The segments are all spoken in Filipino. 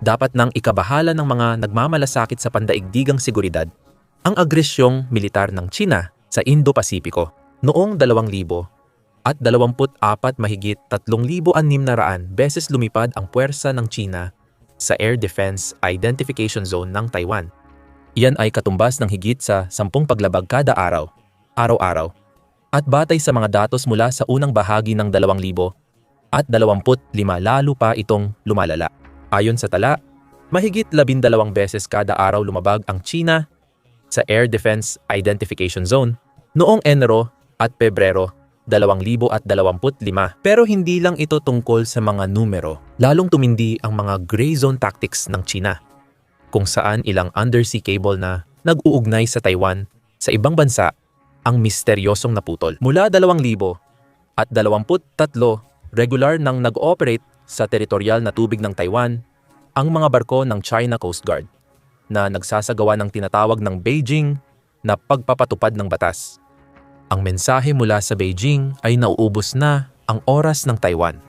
dapat nang ikabahala ng mga nagmamalasakit sa pandaigdigang seguridad ang agresyong militar ng China sa Indo-Pasipiko. Noong 2024 mahigit 3,600 beses lumipad ang puwersa ng China sa Air Defense Identification Zone ng Taiwan. Iyan ay katumbas ng higit sa 10 paglabag kada araw, araw-araw. At batay sa mga datos mula sa unang bahagi ng 2025 lalo pa itong lumalala. Ayon sa tala, mahigit 12 beses kada araw lumabag ang China sa Air Defense Identification Zone noong Enero at Pebrero 2025. Pero hindi lang ito tungkol sa mga numero, lalong tumindi ang mga gray zone tactics ng China, kung saan ilang undersea cable na nag-uugnay sa Taiwan sa ibang bansa ang misteryosong naputol. Mula 2023, regular nang nag-ooperate sa teritorial na tubig ng Taiwan ang mga barko ng China Coast Guard na nagsasagawa ng tinatawag ng Beijing na pagpapatupad ng batas. Ang mensahe mula sa Beijing ay nauubos na ang oras ng Taiwan.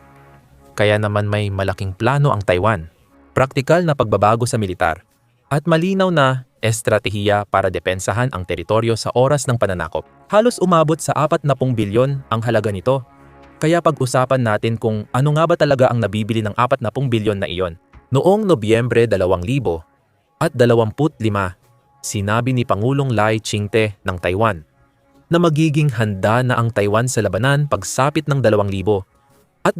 Kaya naman may malaking plano ang Taiwan, praktikal na pagbabago sa militar, at malinaw na estratehiya para depensahan ang teritoryo sa oras ng pananakop. Halos umabot sa 40 bilyon ang halaga nito. Kaya pag-usapan natin kung ano nga ba talaga ang nabibili ng 40 bilyon na iyon. Noong Nobyembre 2025, sinabi ni Pangulong Lai Ching-te ng Taiwan na magiging handa na ang Taiwan sa labanan pagsapit ng 2027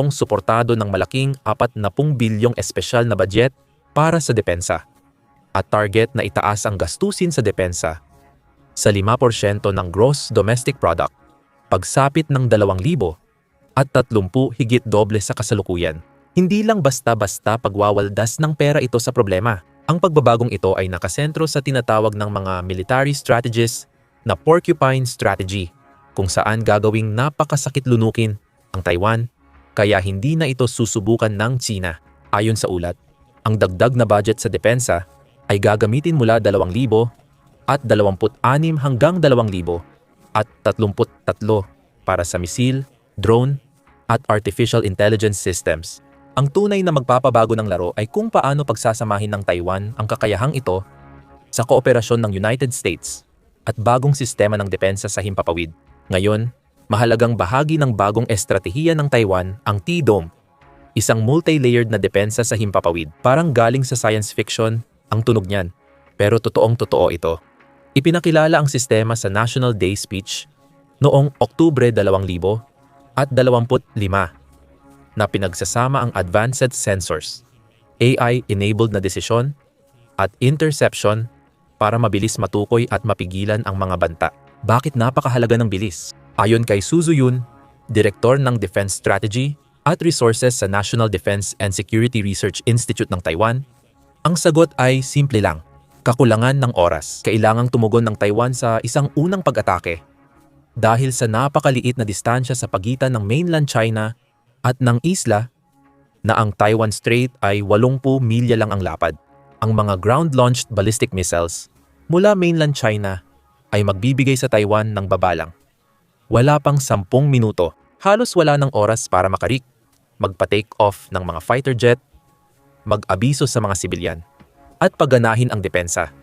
suportado ng malaking 40 bilyong espesyal na budget para sa depensa at target na itaas ang gastusin sa depensa sa 5% ng gross domestic product pagsapit ng 2030 higit doble sa kasalukuyan. Hindi lang basta-basta pagwawaldas ng pera ito sa problema. Ang pagbabagong ito ay nakasentro sa tinatawag ng mga military strategists na porcupine strategy, kung saan gagawing napakasakit lunukin ang Taiwan kaya hindi na ito susubukan ng China. Ayon sa ulat, ang dagdag na budget sa depensa ay gagamitin mula 2026 hanggang 2033 para sa misil, drone, at artificial intelligence systems. Ang tunay na magpapabago ng laro ay kung paano pagsasamahin ng Taiwan ang kakayahang ito sa kooperasyon ng United States at bagong sistema ng depensa sa himpapawid. Ngayon, mahalagang bahagi ng bagong estratehiya ng Taiwan ang T-Dome, isang multi-layered na depensa sa himpapawid. Parang galing sa science fiction ang tunog niyan, pero totoong-totoo ito. Ipinakilala ang sistema sa National Day speech noong Oktubre 2025 na pinagsasama ang advanced sensors, AI-enabled na desisyon, at interception para mabilis matukoy at mapigilan ang mga banta. Bakit napakahalaga ng bilis? Ayon kay Su Zuyun, Direktor ng Defense Strategy at Resources sa National Defense and Security Research Institute ng Taiwan, ang sagot ay simple lang: kakulangan ng oras. Kailangang tumugon ng Taiwan sa isang unang pag-atake dahil sa napakaliit na distansya sa pagitan ng mainland China at ng isla na ang Taiwan Strait ay 80 milya lang ang lapad. Ang mga ground-launched ballistic missiles mula mainland China ay magbibigay sa Taiwan ng babalang wala pang 10 minuto. Halos wala ng oras para makarik, magpa-take off ng mga fighter jet, mag-abiso sa mga sibilyan, at pagganahin ang depensa.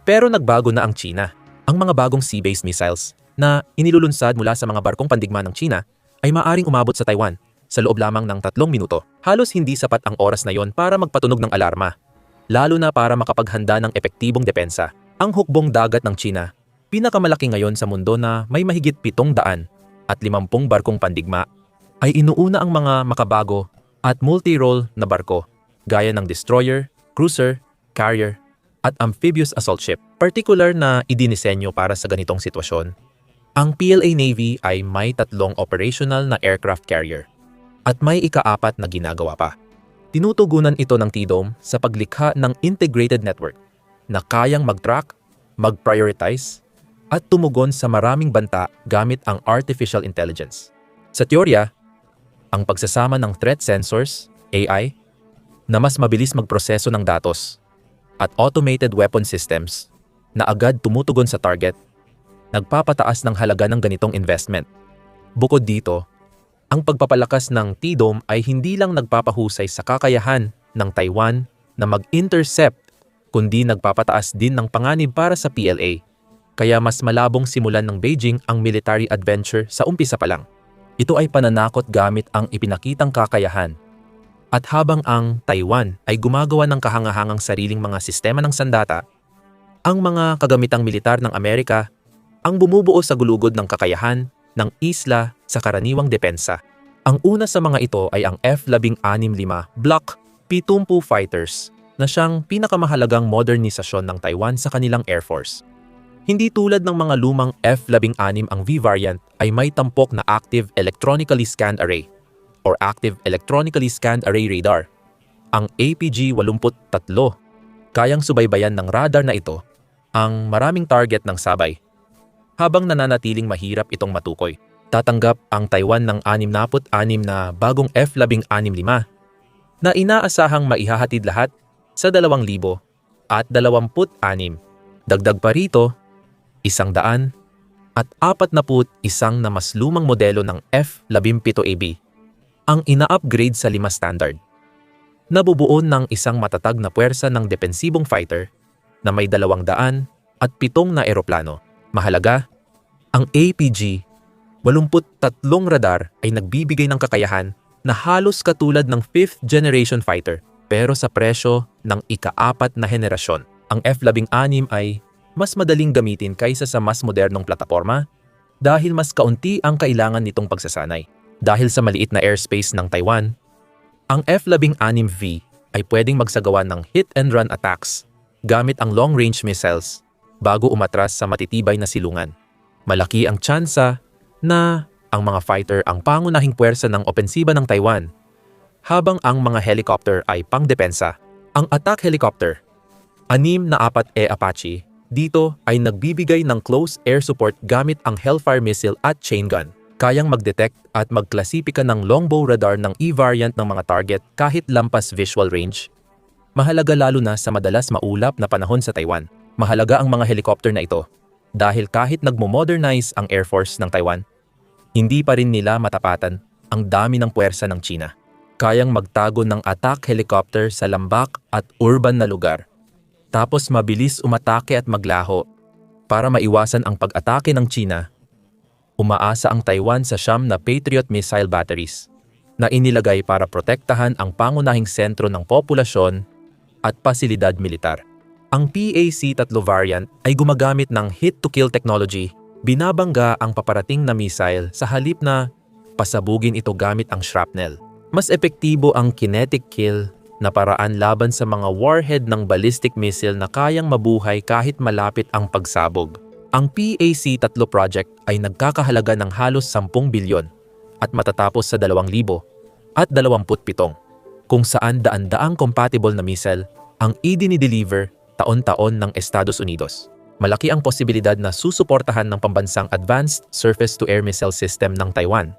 Pero nagbago na ang China. Ang mga bagong sea-based missiles na inilulunsad mula sa mga barkong pandigma ng China ay maaring umabot sa Taiwan sa loob lamang ng 3 minuto. Halos hindi sapat ang oras na yon para magpatunog ng alarma, lalo na para makapaghanda ng epektibong depensa. Ang hukbong dagat ng China, pinakamalaki ngayon sa mundo na may mahigit 750 barkong pandigma, ay inuuna ang mga makabago at multi-role na barko gaya ng destroyer, cruiser, carrier, at amphibious assault ship. Partikular na idinisenyo para sa ganitong sitwasyon. Ang PLA Navy ay may 3 operational na aircraft carrier at may ika-4 na ginagawa pa. Tinutugunan ito ng T-Dome sa paglikha ng integrated network na kayang mag-track, mag-prioritize, at tumugon sa maraming banta gamit ang artificial intelligence. Sa teorya, ang pagsasama ng threat sensors, AI, na mas mabilis magproseso ng datos, at automated weapon systems na agad tumutugon sa target, nagpapataas ng halaga ng ganitong investment. Bukod dito, ang pagpapalakas ng T-Dome ay hindi lang nagpapahusay sa kakayahan ng Taiwan na mag-intercept, kundi nagpapataas din ng panganib para sa PLA. Kaya mas malabong simulan ng Beijing ang military adventure sa umpisa pa lang. Ito ay pananakot gamit ang ipinakitang kakayahan. At habang ang Taiwan ay gumagawa ng kahangahangang sariling mga sistema ng sandata, ang mga kagamitang militar ng Amerika ang bumubuo sa gulugod ng kakayahan ng isla sa karaniwang depensa. Ang una sa mga ito ay ang F-16 Block 70 fighters na siyang pinakamahalagang modernisasyon ng Taiwan sa kanilang Air Force. Hindi tulad ng mga lumang F-16 ang V-variant ay may tampok na Active Electronically Scanned Array or Active Electronically Scanned Array Radar. Ang APG-83 kayang subaybayan ng radar na ito ang maraming target ng sabay. Habang nananatiling mahirap itong matukoy, tatanggap ang Taiwan ng 66 na bagong F-16 na inaasahang maihahatid lahat sa 2,026. Dagdag pa rito, 141 na mas lumang modelo ng F-17AB ang ina-upgrade sa 5 standard. Nabubuo ng isang matatag na puwersa ng depensibong fighter na may 207 na eroplano. Mahalaga, ang APG-83 radar ay nagbibigay ng kakayahan na halos katulad ng 5th generation fighter pero sa presyo ng ika-4 na henerasyon. Ang F-16 ay mas madaling gamitin kaysa sa mas modernong plataporma dahil mas kaunti ang kailangan nitong pagsasanay. Dahil sa maliit na airspace ng Taiwan, ang F-16V ay pwedeng magsagawa ng hit-and-run attacks gamit ang long-range missiles bago umatras sa matitibay na silungan. Malaki ang tsansa na ang mga fighter ang pangunahing puwersa ng opensiba ng Taiwan, habang ang mga helicopter ay pangdepensa. Ang attack helicopter, 6 na 4E Apache, dito ay nagbibigay ng close air support gamit ang Hellfire missile at chain gun. Kayang mag-detect at magklasipika ng longbow radar ng E-variant ng mga target kahit lampas visual range. Mahalaga lalo na sa madalas maulap na panahon sa Taiwan. Mahalaga ang mga helicopter na ito dahil kahit nagmo-modernize ang Air Force ng Taiwan, hindi pa rin nila matapatan ang dami ng puwersa ng China. Kayang magtago ng attack helicopter sa lambak at urban na lugar. Tapos mabilis umatake at maglaho para maiwasan ang pag-atake ng China. Umaasa ang Taiwan sa 9 na Patriot missile batteries na inilagay para protektahan ang pangunahing sentro ng populasyon at pasilidad militar. Ang PAC-3 variant ay gumagamit ng hit-to-kill technology. Binabangga ang paparating na missile sa halip na pasabugin ito gamit ang shrapnel. Mas epektibo ang kinetic kill na paraan laban sa mga warhead ng ballistic missile na kayang mabuhay kahit malapit ang pagsabog. Ang PAC-3 project ay nagkakahalaga ng halos 10 bilyon at matatapos sa 2027, kung saan daan-daang compatible na missile ang idini-deliver taon-taon ng Estados Unidos. Malaki ang posibilidad na susuportahan ng pambansang Advanced Surface-to-Air Missile System ng Taiwan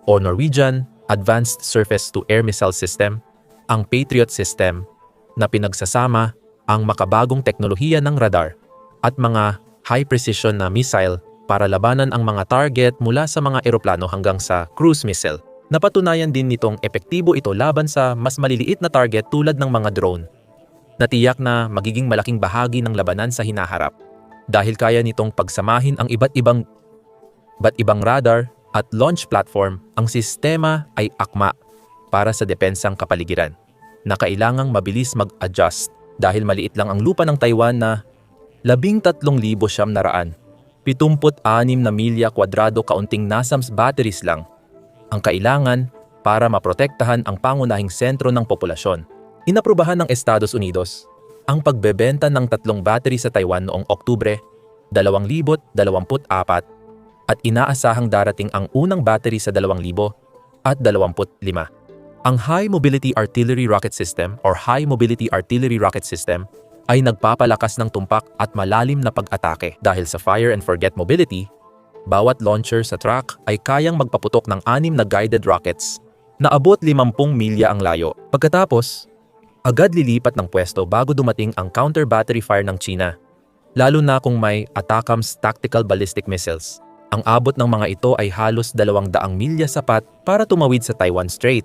o Norwegian Advanced Surface-to-Air Missile System, ang Patriot System, na pinagsasama ang makabagong teknolohiya ng radar at mga high-precision na missile para labanan ang mga target mula sa mga eroplano hanggang sa cruise missile. Napatunayan din nitong epektibo ito laban sa mas maliliit na target tulad ng mga drone. Natiyak na magiging malaking bahagi ng labanan sa hinaharap dahil kaya nitong pagsamahin ang iba't ibang radar at launch platform. Ang sistema ay akma para sa depensang kapaligiran na kailangang mabilis mag-adjust dahil maliit lang ang lupa ng Taiwan na 13,776 na milya kwadrado, kaunting NASAMS batteries lang ang kailangan para maprotektahan ang pangunahing sentro ng populasyon. Inaprubahan ng Estados Unidos ang pagbebenta ng 3 battery sa Taiwan noong Oktubre 2024 at inaasahang darating ang unang battery sa 2025. Ang High Mobility Artillery Rocket System or High Mobility Artillery Rocket System ay nagpapalakas ng tumpak at malalim na pag-atake. Dahil sa fire and forget mobility, bawat launcher sa track ay kayang magpaputok ng 6 na guided rockets na abot 50 milya ang layo. Pagkatapos, agad lilipat ng pwesto bago dumating ang counter-battery fire ng China, lalo na kung may ATACMS tactical ballistic missiles. Ang abot ng mga ito ay halos 200 milya, sapat para tumawid sa Taiwan Strait.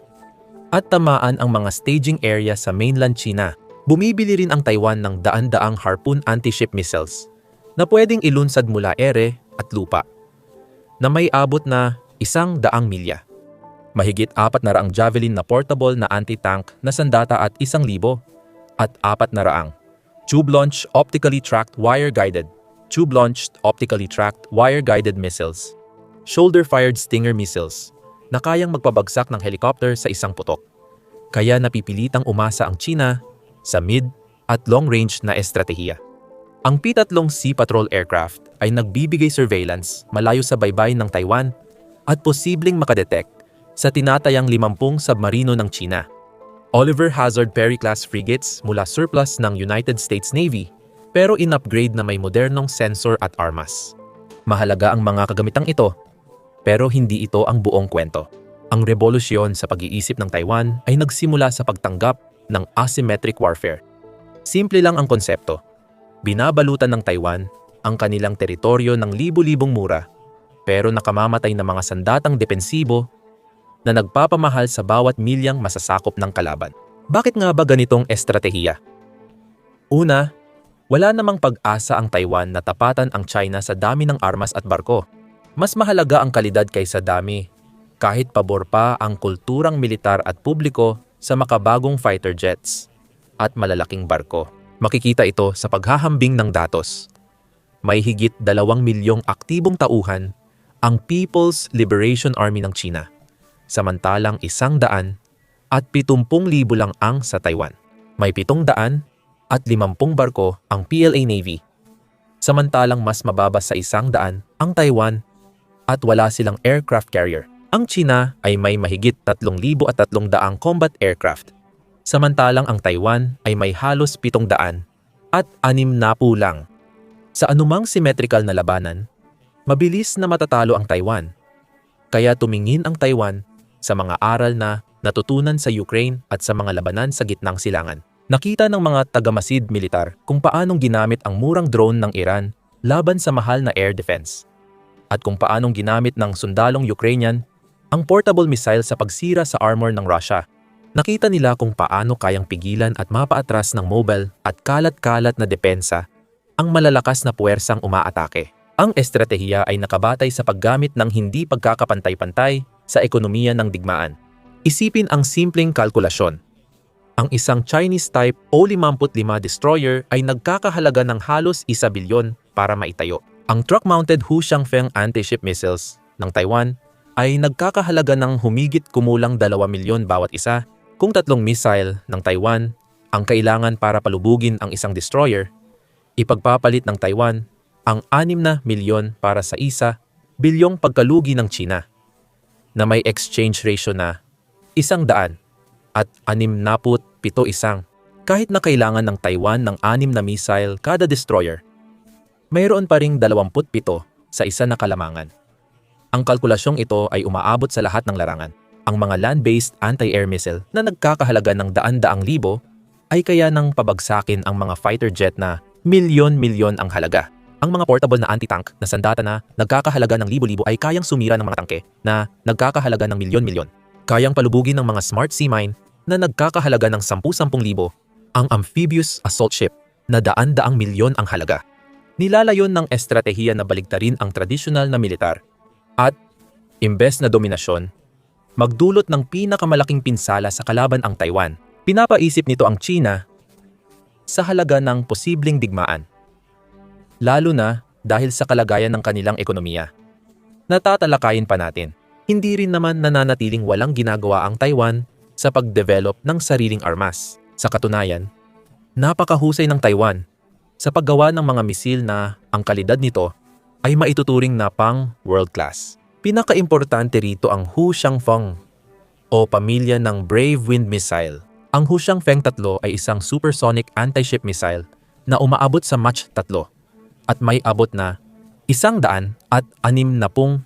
at tamaan ang mga staging area sa mainland China. Bumibili rin ang Taiwan ng daan-daang Harpoon anti-ship missiles na pwedeng ilunsad mula ere at lupa na may abot na 100 milya. Mahigit 400 Javelin na portable na anti-tank na sandata at 1,000 at 400 tube-launched optically tracked wire-guided missiles, shoulder-fired Stinger missiles na kayang magpabagsak ng helicopter sa isang putok. Kaya napipilitang umasa ang China sa mid- at long-range na estratehiya. Ang P-3 Sea Patrol aircraft ay nagbibigay surveillance malayo sa baybayin ng Taiwan at posibleng makadetect sa tinatayang 50 submarino ng China. Oliver Hazard Perry-class frigates mula surplus ng United States Navy pero in-upgrade na may modernong sensor at armas. Mahalaga ang mga kagamitang ito, pero hindi ito ang buong kwento. Ang revolusyon sa pag-iisip ng Taiwan ay nagsimula sa pagtanggap ng asymmetric warfare. Simple lang ang konsepto. Binabalutan ng Taiwan ang kanilang teritoryo ng libu-libong mura, pero nakamamatay na mga sandatang depensibo na nagpapamahal sa bawat milyang masasakop ng kalaban. Bakit nga ba ganitong estratehiya? Una, wala namang pag-asa ang Taiwan na tapatan ang China sa dami ng armas at barko. Mas mahalaga ang kalidad kaysa dami, kahit pabor pa ang kulturang militar at publiko sa makabagong fighter jets at malalaking barko. Makikita ito sa paghahambing ng datos. May higit 2 milyong aktibong tauhan ang People's Liberation Army ng China, samantalang 100 at 70,000 lang ang sa Taiwan. May 700 at 50 barko ang PLA Navy, samantalang mas mababa sa 100 ang Taiwan at wala silang aircraft carrier. Ang China ay may mahigit 3,300 combat aircraft, samantalang ang Taiwan ay may halos 700 at 60 lang. Sa anumang symmetrical na labanan, mabilis na matatalo ang Taiwan. Kaya tumingin ang Taiwan sa mga aral na natutunan sa Ukraine at sa mga labanan sa gitnang silangan. Nakita ng mga tagamasid militar kung paanong ginamit ang murang drone ng Iran laban sa mahal na air defense, at kung paanong ginamit ng sundalong Ukrainian ang portable missile sa pagsira sa armor ng Russia. Nakita nila kung paano kayang pigilan at mapaatras ng mobile at kalat-kalat na depensa ang malalakas na puwersang umaatake. Ang estratehiya ay nakabatay sa paggamit ng hindi pagkakapantay-pantay sa ekonomiya ng digmaan. Isipin ang simpleng kalkulasyon. Ang isang Chinese-type O-55 destroyer ay nagkakahalaga ng halos 1 bilyon para maitayo. Ang truck-mounted Hushanfeng anti-ship missiles ng Taiwan ay nagkakahalaga ng humigit kumulang 2 milyon bawat isa. Kung 3 missile ng Taiwan ang kailangan para palubugin ang isang destroyer, ipagpapalit ng Taiwan ang 6 na milyon para sa 1 bilyong pagkalugi ng China, na may exchange ratio na 100 at 67 Kahit na kailangan ng Taiwan ng 6 na missile kada destroyer, mayroon pa ring 27 sa isa na kalamangan. Ang kalkulasyong ito ay umaabot sa lahat ng larangan. Ang mga land-based anti-air missile na nagkakahalaga ng daan-daang libo ay kaya nang pabagsakin ang mga fighter jet na milyon-milyon ang halaga. Ang mga portable na anti-tank na sandata na nagkakahalaga ng libo-libo ay kayang sumira ng mga tangke na nagkakahalaga ng milyon-milyon. Kayang palubugin ng mga smart sea mine na nagkakahalaga ng 10,000 libo. Ang amphibious assault ship na daan-daang milyon ang halaga. Nilalayon ng estratehiya na baligtarin ang tradisyonal na militar at, imbes na dominasyon, magdulot ng pinakamalaking pinsala sa kalaban ang Taiwan. Pinapaisip nito ang China sa halaga ng posibleng digmaan, lalo na dahil sa kalagayan ng kanilang ekonomiya. Natatalakayin pa natin, hindi rin naman nananatiling walang ginagawa ang Taiwan sa pagdevelop ng sariling armas. Sa katunayan, napakahusay ng Taiwan sa paggawa ng mga misil na ang kalidad nito ay maituturing na pang world class. Pinakaimportante rito ang Hushanfeng o pamilya ng Brave Wind missile. Ang Hushanfeng 3 ay isang supersonic anti-ship missile na umaabot sa Mach 3 at may abot na 160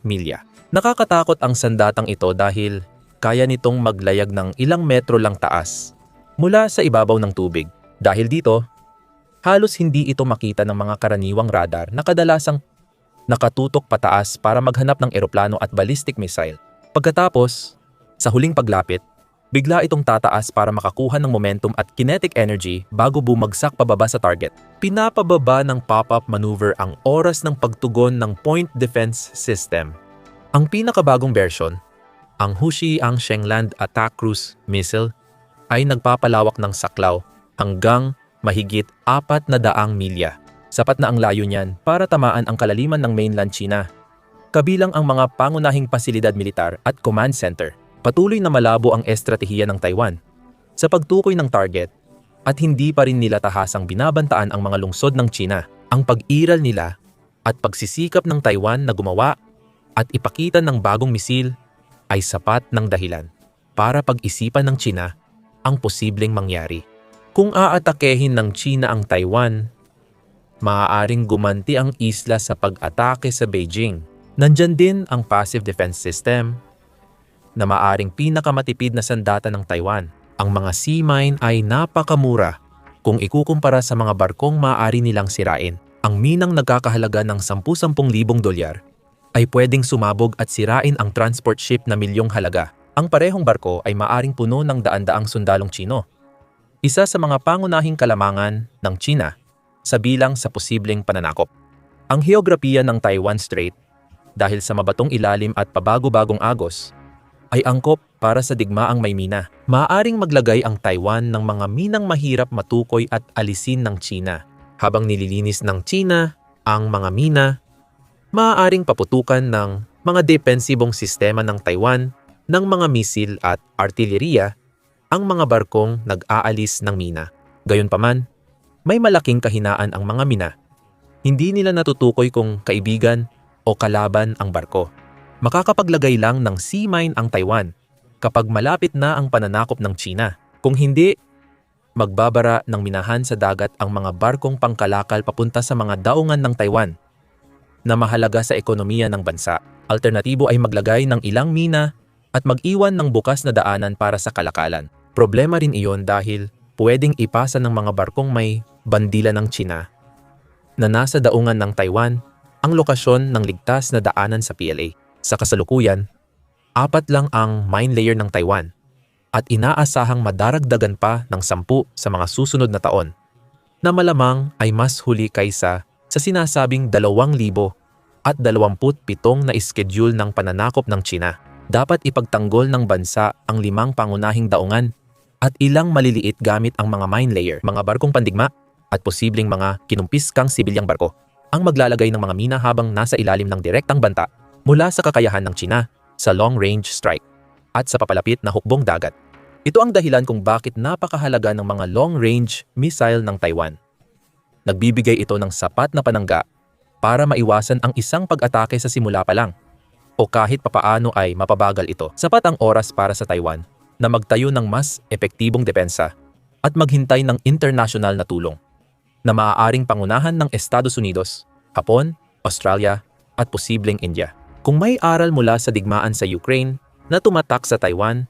milya. Nakakatakot ang sandatang ito dahil kaya nitong maglayag ng ilang metro lang taas mula sa ibabaw ng tubig. Dahil dito, halos hindi ito makita ng mga karaniwang radar na kadalasang nakatutok pataas para maghanap ng eroplano at ballistic missile. Pagkatapos, sa huling paglapit, Bigla itong tataas para makakuha ng momentum at kinetic energy bago bumagsak pababa sa target. Pinapababa ng pop-up maneuver ang oras ng pagtugon ng Point Defense System. Ang pinakabagong version, ang Hushi-Ang Shengland Attack Cruise Missile, ay nagpapalawak ng saklaw hanggang mahigit 400 milya. Sapat na ang layo niyan para tamaan ang kalaliman ng mainland China, kabilang ang mga pangunahing pasilidad militar at command center. Patuloy na malabo ang estratehiya ng Taiwan sa pagtukoy ng target at hindi pa rin nila tahasang binabantaan ang mga lungsod ng China. Ang pag-iral nila at pagsisikap ng Taiwan na gumawa at ipakita ng bagong misil ay sapat ng dahilan para pag-isipan ng China ang posibleng mangyari. Kung aatakehin ng China ang Taiwan, maaaring gumanti ang isla sa pag-atake sa Beijing. Nandyan din ang passive defense system na maaaring pinakamatipid na sandata ng Taiwan. Ang mga sea mine ay napakamura kung ikukumpara sa mga barkong maaari nilang sirain. Ang minang nagkakahalaga ng 10,000 dolyar ay pwedeng sumabog at sirain ang transport ship na milyong halaga. Ang parehong barko ay maaring puno ng daan-daang sundalong Tsino. Isa sa mga pangunahing kalamangan ng China sa bilang sa posibleng pananakop. Ang heograpiya ng Taiwan Strait, dahil sa mabatong ilalim at pabago-bagong agos, ay angkop para sa digmaang may mina. Maaaring maglagay ang Taiwan ng mga minang mahirap matukoy at alisin ng China. Habang nililinis ng China ang mga mina, maaaring paputukan ng mga depensibong sistema ng Taiwan ng mga misil at artilleriya ang mga barkong nag-aalis ng mina. Gayunpaman, may malaking kahinaan ang mga mina. Hindi nila natutukoy kung kaibigan o kalaban ang barko. Makakapaglagay lang ng sea mine ang Taiwan kapag malapit na ang pananakop ng China. Kung hindi, magbabara ng minahan sa dagat ang mga barkong pangkalakal papunta sa mga daungan ng Taiwan na mahalaga sa ekonomiya ng bansa. Alternatibo ay maglagay ng ilang mina at mag-iwan ng bukas na daanan para sa kalakalan. Problema rin iyon dahil pwedeng ipasa ng mga barkong may bandila ng China na nasa daungan ng Taiwan ang lokasyon ng ligtas na daanan sa PLA. Sa kasalukuyan, 4 lang ang mine layer ng Taiwan at inaasahang madaragdagan pa ng 10 sa mga susunod na taon na malamang ay mas huli kaysa sa sinasabing 2,000 at 27 na schedule ng pananakop ng China. Dapat ipagtanggol ng bansa ang 5 pangunahing daungan at ilang maliliit gamit ang mga mine layer, mga barkong pandigma at posibleng mga kinumpiskang sibilyang barko ang maglalagay ng mga mina habang nasa ilalim ng direktang banta mula sa kakayahan ng China sa long-range strike at sa papalapit na hukbong dagat. Ito ang dahilan kung bakit napakahalaga ng mga long-range missile ng Taiwan. Nagbibigay ito ng sapat na panangga para maiwasan ang isang pag-atake sa simula pa lang o kahit papaano ay mapabagal ito. Sapat ang oras para sa Taiwan na magtayo ng mas epektibong depensa at maghintay ng internasyonal na tulong na maaaring pangunahan ng Estados Unidos, Hapon, Australia at posibleng India. Kung may aral mula sa digmaan sa Ukraine na tumatak sa Taiwan,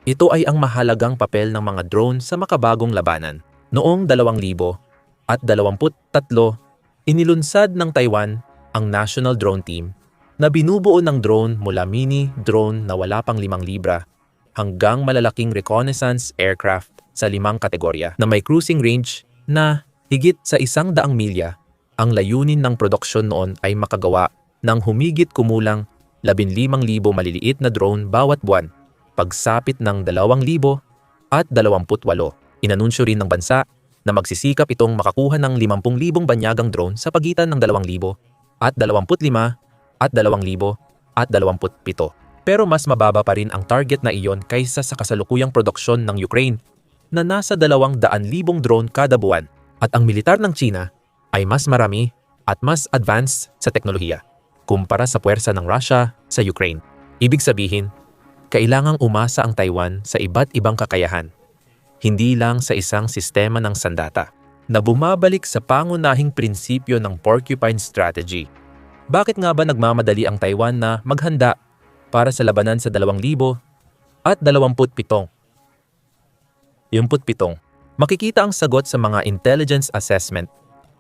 ito ay ang mahalagang papel ng mga drone sa makabagong labanan. Noong 2023, inilunsad ng Taiwan ang National Drone Team na binubuo ng drone mula mini drone na wala pang 5 libra hanggang malalaking reconnaissance aircraft sa 5 kategorya na may cruising range na higit sa 100 milya. Ang layunin ng produksyon noon ay makagawa ng humigit kumulang 15,000 maliliit na drone bawat buwan, pagsapit ng 2,028. Inanunsyo rin ng bansa na magsisikap itong makakuha ng 50,000 banyagang drone sa pagitan ng 2,025 at 2,027. Pero mas mababa pa rin ang target na iyon kaysa sa kasalukuyang produksyon ng Ukraine na nasa 200,000 drone kada buwan. At ang militar ng China ay mas marami at mas advanced sa teknolohiya kumpara sa puwersa ng Russia sa Ukraine. Ibig sabihin, kailangang umasa ang Taiwan sa iba't ibang kakayahan, hindi lang sa isang sistema ng sandata, na bumabalik sa pangunahing prinsipyo ng Porcupine Strategy. Bakit nga ba nagmamadali ang Taiwan na maghanda para sa labanan sa 2027? Makikita ang sagot sa mga intelligence assessment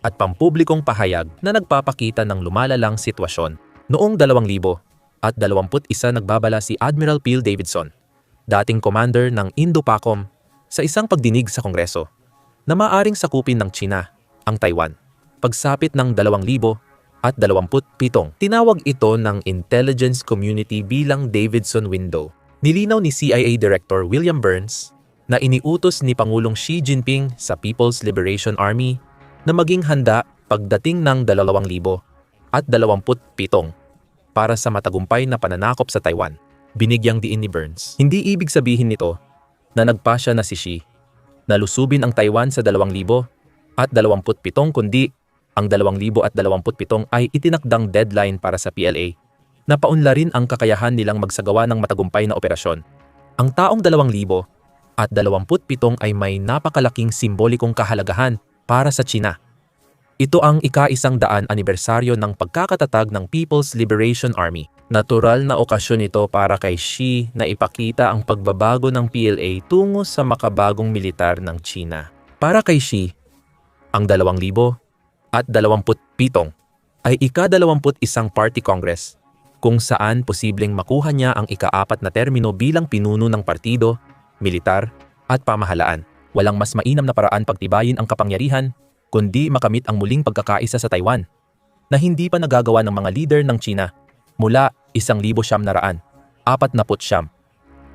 at pampublikong pahayag na nagpapakita ng lumalalang sitwasyon. Noong 2021 nagbabala si Admiral Phil Davidson dating commander ng Indo-PACOM, sa isang pagdinig sa Kongreso na maaaring sakupin ng China ang Taiwan. Pagsapit ng 2027, tinawag ito ng intelligence community bilang Davidson Window. Nilinaw ni CIA Director William Burns na iniutos ni Pangulong Xi Jinping sa People's Liberation Army na maging handa pagdating ng 2027 para sa matagumpay na pananakop sa Taiwan. Binigyang diin ni Burns, hindi ibig sabihin nito na nagpasya na si Xi na lusubin ang Taiwan sa 2027 kundi ang 2027 ay itinakdang deadline para sa PLA na paunlarin ang kakayahan nilang magsagawa ng matagumpay na operasyon. Ang taong 2027 ay may napakalaking simbolikong kahalagahan para sa China. Ito ang ika-100 anibersaryo ng pagkakatatag ng People's Liberation Army. Natural na okasyon ito para kay Xi na ipakita ang pagbabago ng PLA tungo sa makabagong militar ng China. Para kay Xi, ang 2027 ay ika-21 Party Congress kung saan posibleng makuha niya ang ika-4 na termino bilang pinuno ng partido, militar at pamahalaan. Walang mas mainam na paraan pagtibayin ang kapangyarihan kundi makamit ang muling pagkakaisa sa Taiwan na hindi pa nagagawa ng mga leader ng China mula 1949.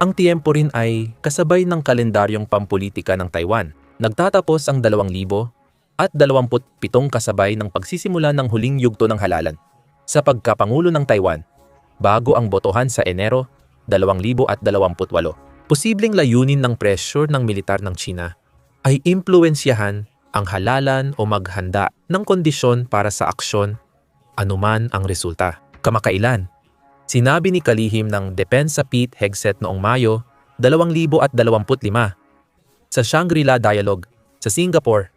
Ang tiempo rin ay kasabay ng kalendaryong pampolitika ng Taiwan. Nagtatapos ang 2027 kasabay ng pagsisimula ng huling yugto ng halalan sa pagkapangulo ng Taiwan bago ang botohan sa Enero 2028. Posibleng layunin ng pressure ng militar ng China ay impluwensyahan ang halalan o maghanda ng kondisyon para sa aksyon anuman ang resulta. Kamakailan, sinabi ni kalihim ng Depensa Pete Hegseth noong Mayo 2025 sa Shangri-La Dialogue sa Singapore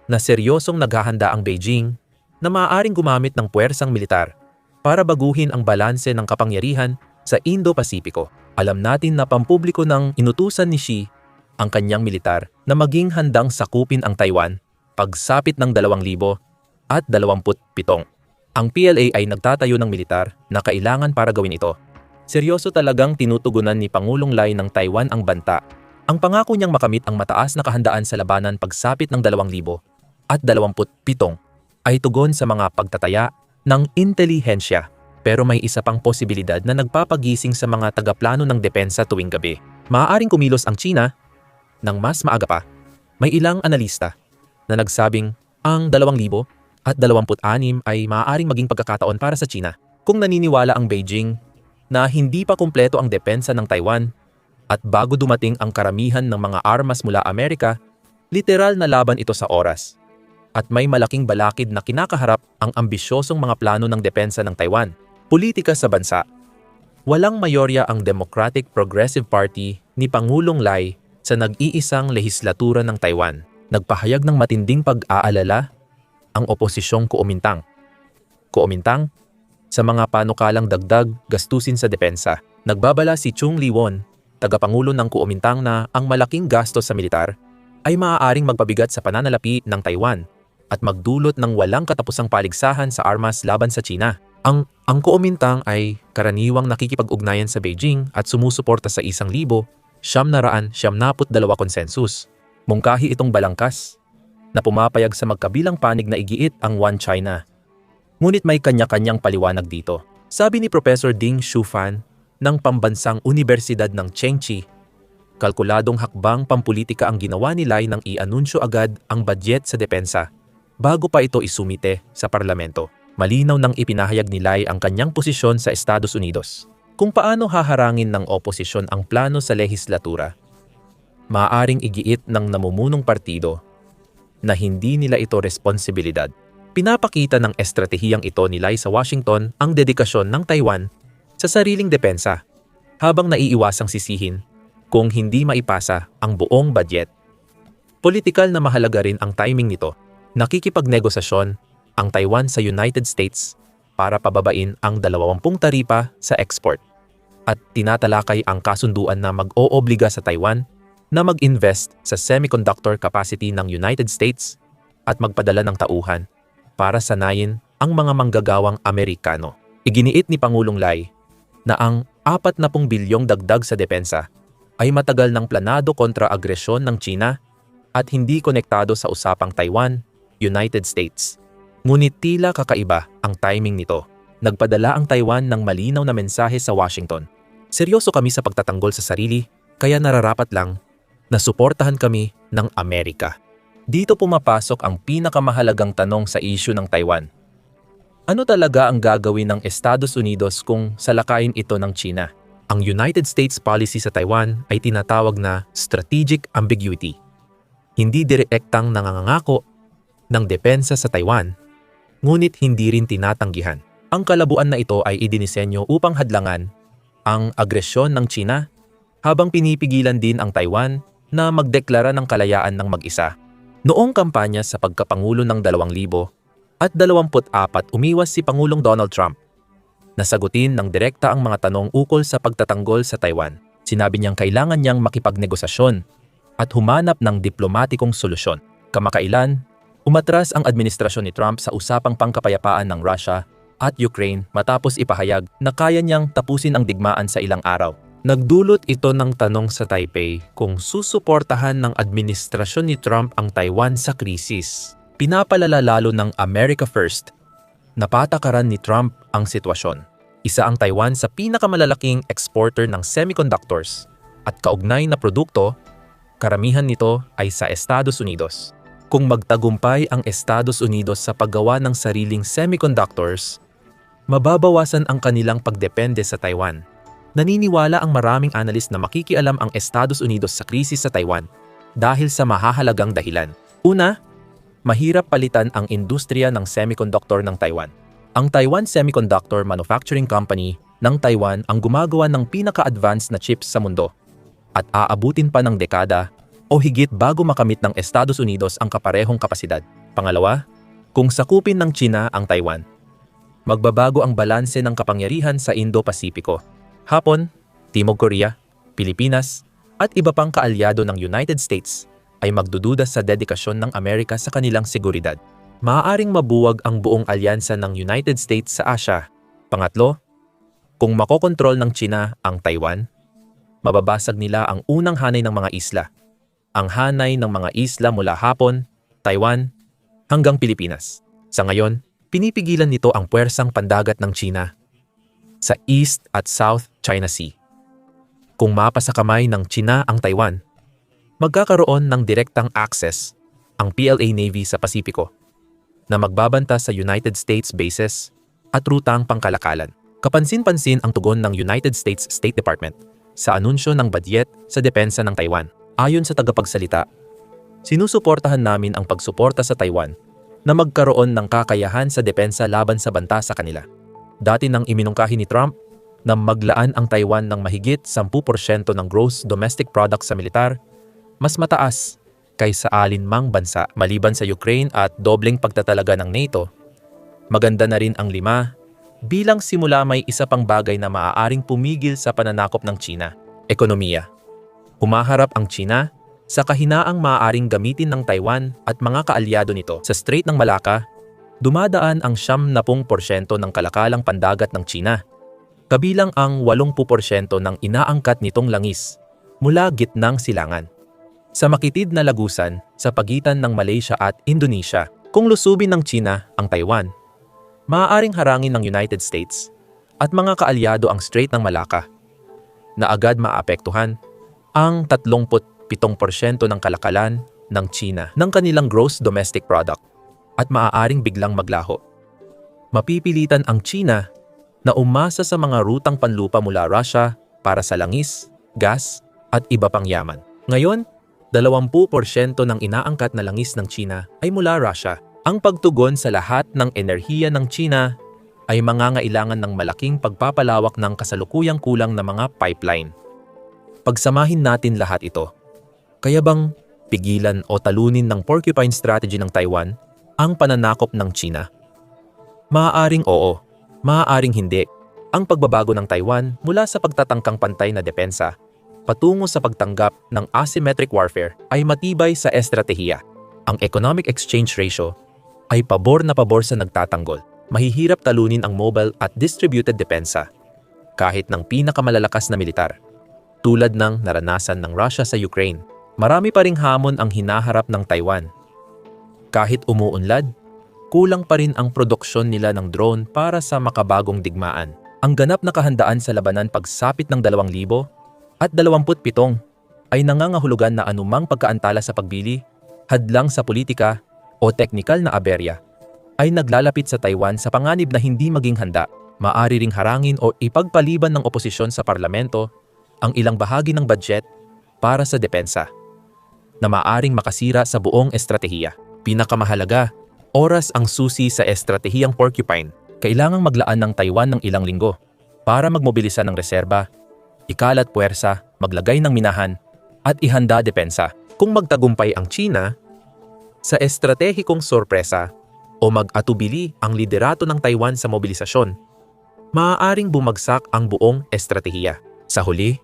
na seryosong naghahanda ang Beijing na maaaring gumamit ng puwersang militar para baguhin ang balanse ng kapangyarihan sa Indo-Pasipiko. Alam natin na pampubliko ng inutusan ni Xi ang kanyang militar na maging handang sakupin ang Taiwan pagsapit ng 2027. Ang PLA ay nagtatayo ng militar na kailangan para gawin ito. Seryoso talagang tinutugunan ni Pangulong Lai ng Taiwan ang banta. Ang pangako niyang makamit ang mataas na kahandaan sa labanan pagsapit ng 2027 ay tugon sa mga pagtataya ng intelihensya. Pero may isa pang posibilidad na nagpapagising sa mga tagaplano ng depensa tuwing gabi. Maaaring kumilos ang China ng mas maaga pa. May ilang analista na nagsabing ang 2026 ay maaaring maging pagkakataon para sa China kung naniniwala ang Beijing na hindi pa kumpleto ang depensa ng Taiwan at bago dumating ang karamihan ng mga armas mula Amerika, literal na laban ito sa oras. At may malaking balakid na kinakaharap ang ambisyosong mga plano ng depensa ng Taiwan. Politika sa bansa. Walang mayorya ang Democratic Progressive Party ni Pangulong Lai sa nag-iisang lehislatura ng Taiwan. Nagpahayag ng matinding pag-aalala ang oposisyong Kuomintang sa mga panukalang dagdag gastusin sa depensa. Nagbabala si Chung Lee-won, tagapangulo ng Kuomintang, na ang malaking gastos sa militar ay maaaring magpabigat sa pananalapi ng Taiwan at magdulot ng walang katapusang paligsahan sa armas laban sa China. Ang Kuomintang ay karaniwang nakikipag-ugnayan sa Beijing at sumusuporta sa 1,972 konsensus. Mungkahi itong balangkas na pumapayag sa magkabilang panig na igiit ang One China. Ngunit may kanya-kanyang paliwanag dito. Sabi ni Professor Ding Shufan ng Pambansang Unibersidad ng Chengchi, kalkuladong hakbang pampulitika ang ginawa ni Lai nang i-anunsyo agad ang budget sa depensa bago pa ito isumite sa parlamento. Malinaw nang ipinahayag ni Lai ang kanyang posisyon sa Estados Unidos. Kung paano haharangin ng oposisyon ang plano sa lehislatura, maaaring igiit ng namumunong partido na hindi nila ito responsibilidad. Pinapakita ng estratehiyang ito ni Lai sa Washington ang dedikasyon ng Taiwan sa sariling depensa habang naiiwasang sisihin kung hindi maipasa ang buong budget. Politikal na mahalaga rin ang timing nito. Nakikipagnegosasyon ang Taiwan sa United States para pababain ang 20 taripa sa export at tinatalakay ang kasunduan na mag-oobliga sa Taiwan na mag-invest sa semiconductor capacity ng United States at magpadala ng tauhan para sanayin ang mga manggagawang Amerikano. Iginiit ni Pangulong Lai na ang 40 bilyong dagdag sa depensa ay matagal ng planado kontra agresyon ng China at hindi konektado sa usapang Taiwan, United States. Ngunit tila kakaiba ang timing nito. Nagpadala ang Taiwan ng malinaw na mensahe sa Washington. Seryoso kami sa pagtatanggol sa sarili, kaya nararapat lang na suportahan kami ng Amerika. Dito pumapasok ang pinakamahalagang tanong sa issue ng Taiwan. Ano talaga ang gagawin ng Estados Unidos kung salakayin ito ng China? Ang United States policy sa Taiwan ay tinatawag na strategic ambiguity. Hindi direktang nangangako ng depensa sa Taiwan, ngunit hindi rin tinatanggihan. Ang kalabuan na ito ay idinisenyo upang hadlangan ang agresyon ng China habang pinipigilan din ang Taiwan na magdeklara ng kalayaan ng mag-isa. Noong kampanya sa pagkapangulo ng 2024, umiwas si Pangulong Donald Trump. Nasagutin ng direkta ang mga tanong ukol sa pagtatanggol sa Taiwan. Sinabi niyang kailangan niyang makipagnegosasyon at humanap ng diplomatikong solusyon. Kamakailan, umatras ang administrasyon ni Trump sa usapang pangkapayapaan ng Russia at Ukraine matapos ipahayag na kaya niyang tapusin ang digmaan sa ilang araw. Nagdulot ito ng tanong sa Taipei kung susuportahan ng administrasyon ni Trump ang Taiwan sa krisis. Pinapalala lalo ng America First na patakaran ni Trump ang sitwasyon. Isa ang Taiwan sa pinakamalalaking exporter ng semiconductors at kaugnay na produkto, karamihan nito ay sa Estados Unidos. Kung magtagumpay ang Estados Unidos sa paggawa ng sariling semiconductors, mababawasan ang kanilang pagdepende sa Taiwan. Naniniwala ang maraming analyst na makikialam ang Estados Unidos sa krisis sa Taiwan dahil sa mahahalagang dahilan. Una, mahirap palitan ang industriya ng semiconductor ng Taiwan. Ang Taiwan Semiconductor Manufacturing Company ng Taiwan ang gumagawa ng pinaka-advanced na chips sa mundo at aabutin pa ng dekada o higit bago makamit ng Estados Unidos ang kaparehong kapasidad. Pangalawa, kung sakupin ng China ang Taiwan, magbabago ang balanse ng kapangyarihan sa Indo-Pasipiko. Hapon, Timog Korea, Pilipinas at iba pang kaalyado ng United States ay magdududa sa dedikasyon ng Amerika sa kanilang seguridad. Maaaring mabuwag ang buong alyansa ng United States sa Asia. Pangatlo, kung makokontrol ng China ang Taiwan, mababasag nila ang unang hanay ng mga isla. Ang hanay ng mga isla mula Hapon, Taiwan, hanggang Pilipinas. Sa ngayon, pinipigilan nito ang puwersang pandagat ng China sa East at South China Sea. Kung mapasa kamay ng China ang Taiwan, magkakaroon ng direktang access ang PLA Navy sa Pasipiko na magbabanta sa United States bases at rutang pangkalakalan. Kapansin-pansin ang tugon ng United States State Department sa anunsyo ng badyet sa depensa ng Taiwan. Ayon sa tagapagsalita, sinusuportahan namin ang pagsuporta sa Taiwan na magkaroon ng kakayahan sa depensa laban sa banta sa kanila. Dati nang iminungkahi ni Trump na maglaan ang Taiwan ng mahigit 10% ng gross domestic product sa militar, mas mataas kaysa alinmang bansa maliban sa Ukraine at dobleng pagtatalaga ng NATO. Maganda na rin ang 5 bilang simula may isa pang bagay na maaaring pumigil sa pananakop ng China, ekonomiya. Humaharap ang China sa kahinaang maaaring gamitin ng Taiwan at mga kaalyado nito sa Strait ng Malacca, dumadaan ang 70% ng kalakalang pandagat ng China, kabilang ang 80% ng inaangkat nitong langis mula gitnang silangan. Sa makitid na lagusan sa pagitan ng Malaysia at Indonesia, kung lusubin ng China ang Taiwan, maaaring harangin ng United States at mga kaalyado ang Strait ng Malacca na agad maapektuhan ang 37% ng kalakalan ng China ng kanilang gross domestic product at maaaring biglang maglaho. Mapipilitan ang China na umasa sa mga rutang panlupa mula Russia para sa langis, gas at iba pang yaman. Ngayon, 20% ng inaangkat na langis ng China ay mula Russia. Ang pagtugon sa lahat ng enerhiya ng China ay mangangailangan ng malaking pagpapalawak ng kasalukuyang kulang na mga pipeline. Pagsamahin natin lahat ito. Kaya bang pigilan o talunin ng porcupine strategy ng Taiwan ang pananakop ng China? Maaaring oo, maaaring hindi. Ang pagbabago ng Taiwan mula sa pagtatangkang pantay na depensa patungo sa pagtanggap ng asymmetric warfare ay matibay sa estratehiya. Ang economic exchange ratio ay pabor na pabor sa nagtatanggol. Mahihirap talunin ang mobile at distributed depensa kahit ng pinakamalalakas na militar. tulad ng naranasan ng Russia sa Ukraine. Marami pa ring hamon ang hinaharap ng Taiwan. Kahit umuunlad, kulang pa rin ang produksyon nila ng drone para sa makabagong digmaan. Ang ganap na kahandaan sa labanan pagsapit ng 2,000 at 27 ay nangangahulugan na anumang pagkaantala sa pagbili, hadlang sa politika o teknikal na aberya ay naglalapit sa Taiwan sa panganib na hindi maging handa. Maaari ring harangin o ipagpaliban ng oposisyon sa parlamento ang ilang bahagi ng budget para sa depensa na maaring makasira sa buong estratehiya. Pinakamahalaga, oras ang susi sa estratehiyang porcupine. Kailangang maglaan ng Taiwan ng ilang linggo para magmobilisa ng reserba, ikalat puwersa, maglagay ng minahan, at ihanda depensa. Kung magtagumpay ang China sa estratehikong sorpresa o mag-atubili ang liderato ng Taiwan sa mobilisasyon, maaaring bumagsak ang buong estratehiya. Sa huli,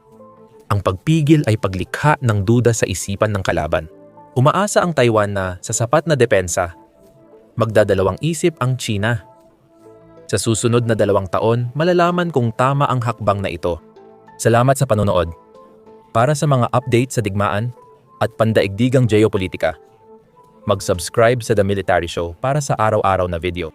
ang pagpigil ay paglikha ng duda sa isipan ng kalaban. Umaasa ang Taiwan na sa sapat na depensa, magdadalawang isip ang China. Sa susunod na 2 taon, malalaman kung tama ang hakbang na ito. Salamat sa panonood. Para sa mga update sa digmaan at pandaigdigang geopolitika, mag-subscribe sa The Military Show para sa araw-araw na video.